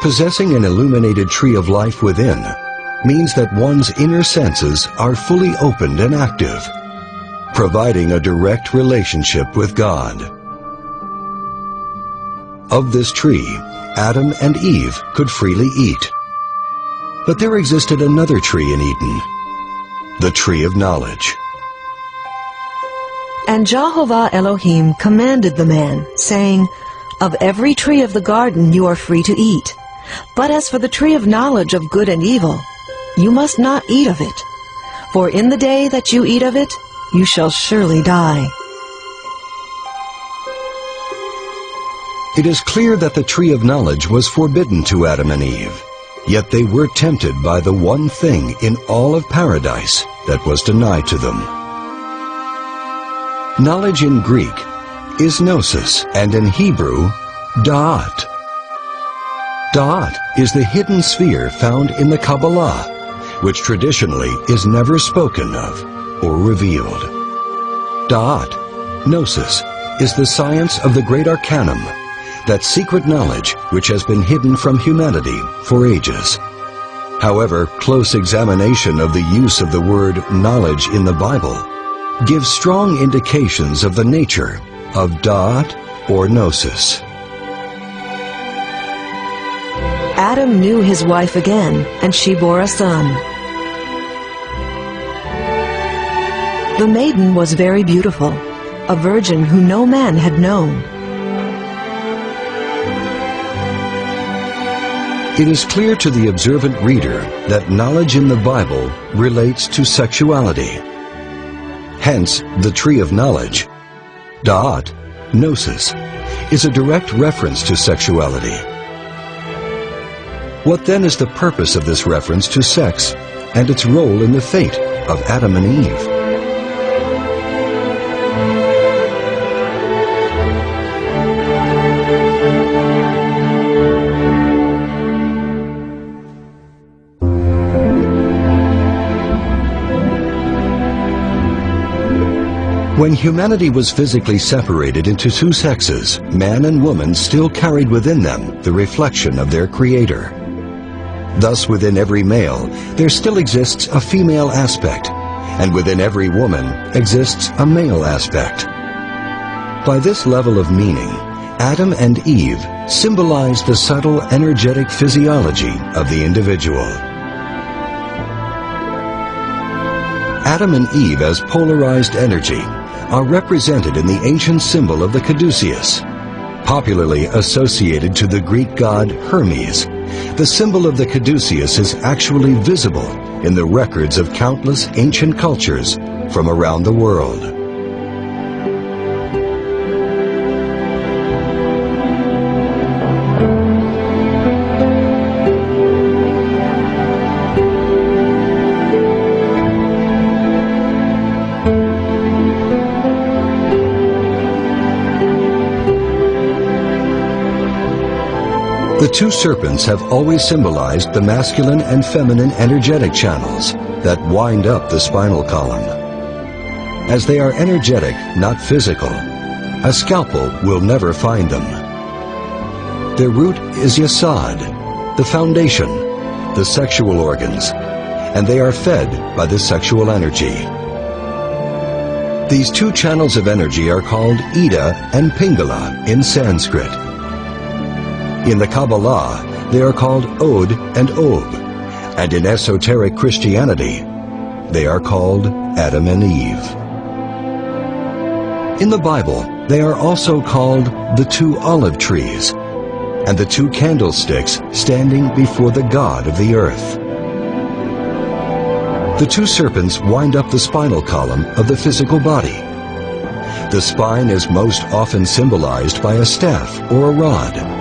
Possessing an illuminated tree of life within means that one's inner senses are fully opened and active, providing a direct relationship with God. Of this tree, Adam and Eve could freely eat. But there existed another tree in Eden, the tree of knowledge. And Jehovah Elohim commanded the man, saying, "Of every tree of the garden you are free to eat. But as for the tree of knowledge of good and evil, you must not eat of it. For in the day that you eat of it, you shall surely die." It is clear that the tree of knowledge was forbidden to Adam and Eve, yet they were tempted by the one thing in all of paradise that was denied to them. Knowledge in Greek is gnosis, and in Hebrew, da'at. Da'at is the hidden sphere found in the Kabbalah, which traditionally is never spoken of or revealed. Da'at, gnosis, is the science of the great arcanum, that secret knowledge which has been hidden from humanity for ages. However, close examination of the use of the word knowledge in the Bible gives strong indications of the nature of da'at or gnosis. Adam knew his wife again, and she bore a son. The maiden was very beautiful, a virgin who no man had known. It is clear to the observant reader that knowledge in the Bible relates to sexuality. Hence, the tree of knowledge, da'at, gnosis, is a direct reference to sexuality. What then is the purpose of this reference to sex and its role in the fate of Adam and Eve? When humanity was physically separated into two sexes, man and woman still carried within them the reflection of their Creator. Thus, within every male, there still exists a female aspect, and within every woman exists a male aspect. By this level of meaning, Adam and Eve symbolize the subtle energetic physiology of the individual. Adam and Eve as polarized energy are represented in the ancient symbol of the caduceus. Popularly associated to the Greek god Hermes, the symbol of the caduceus is actually visible in the records of countless ancient cultures from around the world. The two serpents have always symbolized the masculine and feminine energetic channels that wind up the spinal column. As they are energetic, not physical, a scalpel will never find them. Their root is yesod, the foundation, the sexual organs, and they are fed by the sexual energy. These two channels of energy are called Ida and Pingala in Sanskrit. In the Kabbalah, they are called Od and Ob, and in esoteric Christianity, they are called Adam and Eve. In the Bible, they are also called the two olive trees and the two candlesticks standing before the God of the earth. The two serpents wind up the spinal column of the physical body. The spine is most often symbolized by a staff or a rod.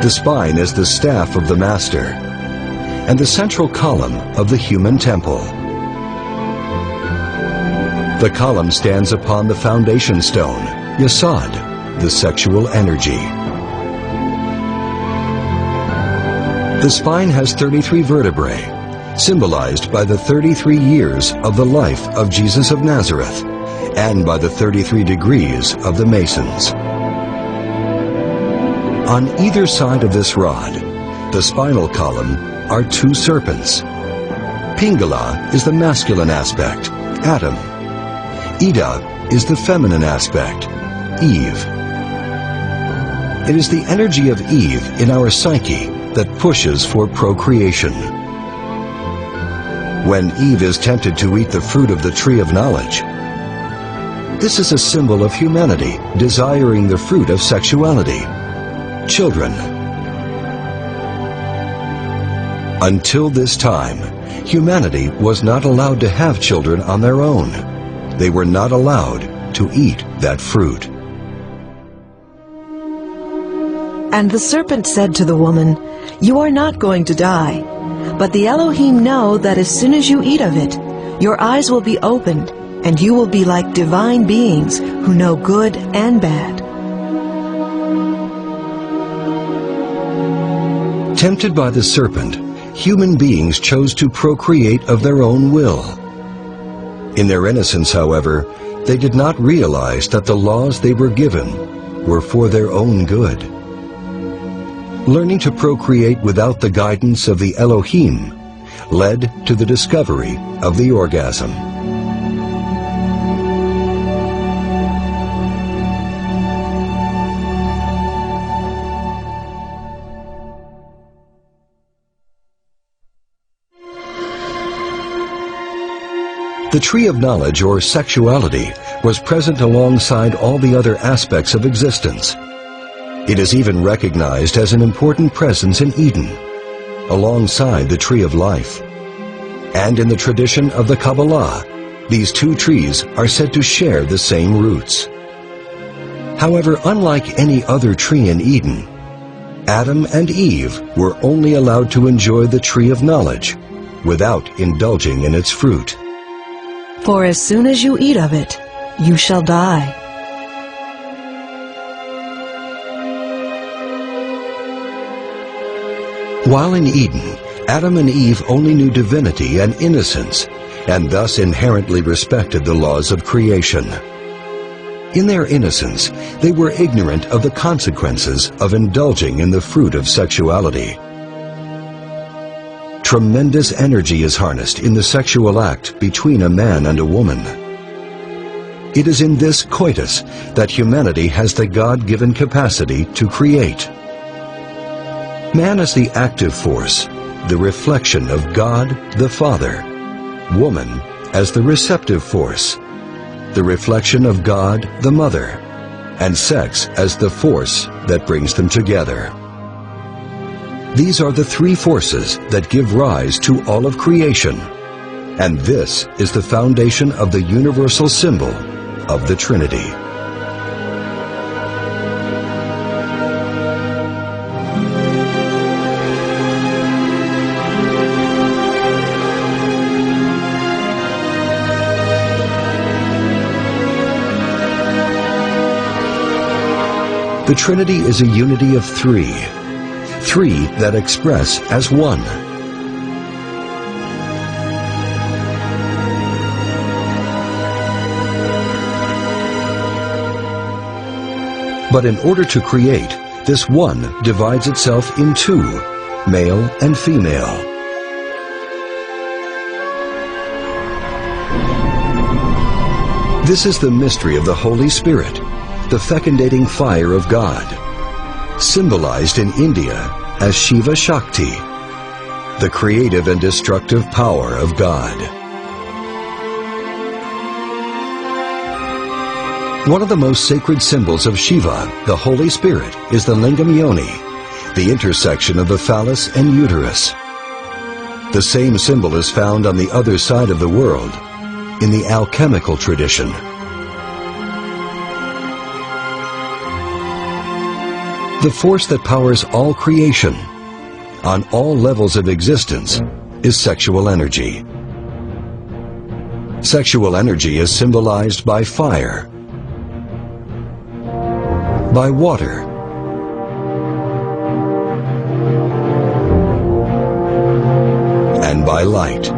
The spine is the staff of the master and the central column of the human temple. The column stands upon the foundation stone, yesod, the sexual energy. The spine has 33 vertebrae, symbolized by the 33 years of the life of Jesus of Nazareth and by the 33 degrees of the Masons. On either side of this rod, the spinal column, are two serpents. Pingala is the masculine aspect, Adam. Ida is the feminine aspect, Eve. It is the energy of Eve in our psyche that pushes for procreation. When Eve is tempted to eat the fruit of the tree of knowledge, this is a symbol of humanity desiring the fruit of sexuality, children. Until this time, humanity was not allowed to have children on their own. They were not allowed to eat that fruit. And the serpent said to the woman, "You are not going to die, but the Elohim know that as soon as you eat of it, your eyes will be opened, and you will be like divine beings who know good and bad." Tempted by the serpent, human beings chose to procreate of their own will. In their innocence, however, they did not realize that the laws they were given were for their own good. Learning to procreate without the guidance of the Elohim led to the discovery of the orgasm. The tree of knowledge, or sexuality, was present alongside all the other aspects of existence. It is even recognized as an important presence in Eden, alongside the tree of life. And in the tradition of the Kabbalah, these two trees are said to share the same roots. However, unlike any other tree in Eden, Adam and Eve were only allowed to enjoy the tree of knowledge without indulging in its fruit. For as soon as you eat of it, you shall die. While in Eden, Adam and Eve only knew divinity and innocence, and thus inherently respected the laws of creation. In their innocence, they were ignorant of the consequences of indulging in the fruit of sexuality. Tremendous energy is harnessed in the sexual act between a man and a woman. It is in this coitus that humanity has the God-given capacity to create. Man is the active force, the reflection of God the Father. Woman as the receptive force, the reflection of God the Mother. And sex as the force that brings them together. These are the three forces that give rise to all of creation, and this is the foundation of the universal symbol of the Trinity. The Trinity is a unity of three that express as one. But in order to create, this one divides itself in two, male and female. This is the mystery of the Holy Spirit, the fecundating fire of God, symbolized in India as Shiva Shakti, the creative and destructive power of God. One of the most sacred symbols of Shiva, the Holy Spirit, is the lingam yoni, the intersection of the phallus and uterus. The same symbol is found on the other side of the world, in the alchemical tradition. The force that powers all creation, on all levels of existence, is sexual energy. Sexual energy is symbolized by fire, by water, and by light.